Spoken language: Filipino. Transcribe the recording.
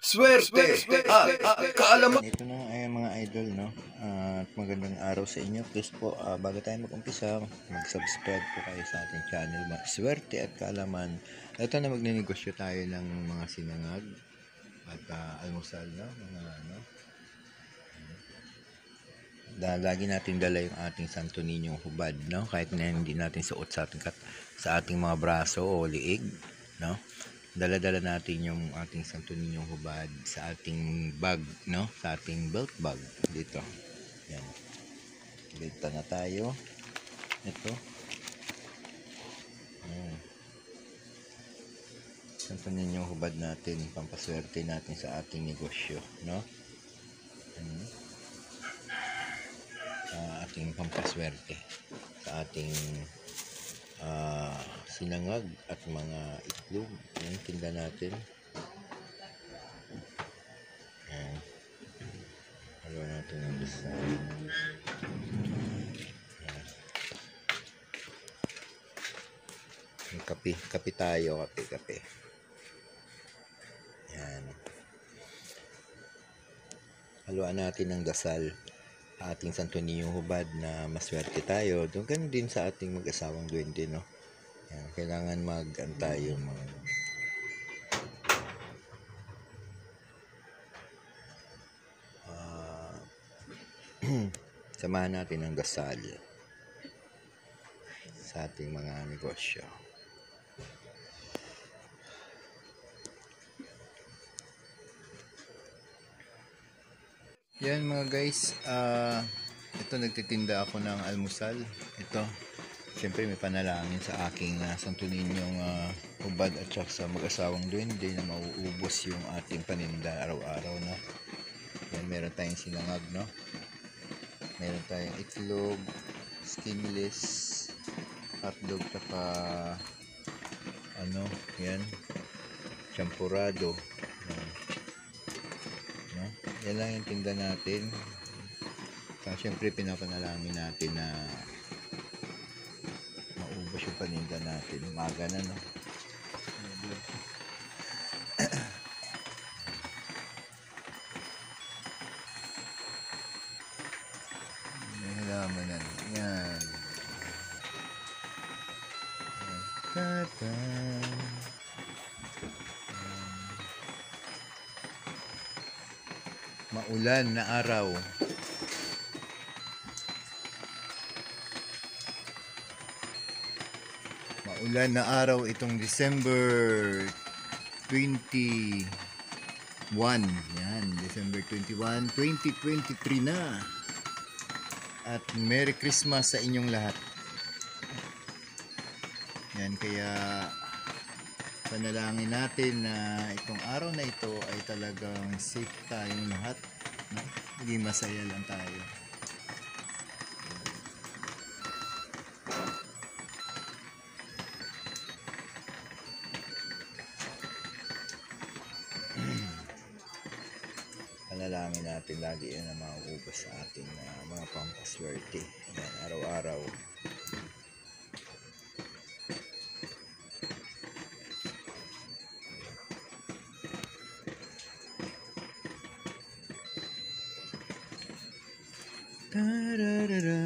Swerte at kaalaman. Ito na ay mga idol, no? At magandang araw sa inyo. Please po, bago tayo mag-umpisa, mag-subscribe po kayo sa ating channel, Swerte at Kaalaman. Ito na magninegosyo tayo ng mga sinangag at almusal, no? Mga ano. Lagi natin dala yung ating Santo Niño hubad, no? Kahit na hindi natin suot sa ating mga braso o liig, no? Dala-dala natin yung ating Santo Niño hubad sa ating bag, no? Sa ating belt bag dito. Yan. Benta na tayo. Ito. Yan. Santo Niño hubad natin, pampaswerte natin sa ating negosyo, no? Ating pampaswerte sa ating sinangag at mga itlog. Yan, tinda natin. Yan. Halo natin ang bisa. Yan. Kape tayo, kape. Yan. Haluan natin ng dasal ating Santo Niño hubad na maswerte tayo. Doon ganun din sa ating mag-asawang duwende, no? Yan, kailangan mag-antayo, samahan natin ang dasal sa ating mga negosyo. Yan mga guys, ito nagtitinda ako ng almusal. Ito, siyempre may panalangin sa aking Santo Niñong hubad at saka sa mag-asawang duwende na mauubos yung ating paninda araw-araw, no? Yan, meron tayong sinangag, no? Meron tayong itlog, skinless, hotdog, saka ano, yan, champurado. Yan. No? Yan lang yung tinda natin. Saka syempre pinapanalangin natin na maubos yung paninda natin. Umaga na, no? Nahalaman na. Yan. Tata. Maulan na araw. Maulan na araw itong December 21. Yan, December 21, 2023 na. At Merry Christmas sa inyong lahat. Yan, kaya panalangin natin na itong araw na ito ay talagang safe tayong lahat, no? Maging masaya lang tayo. Panalangin natin lagi yan na mauubos sa ating mga pampaswerte. Yan, araw-araw. Tararara.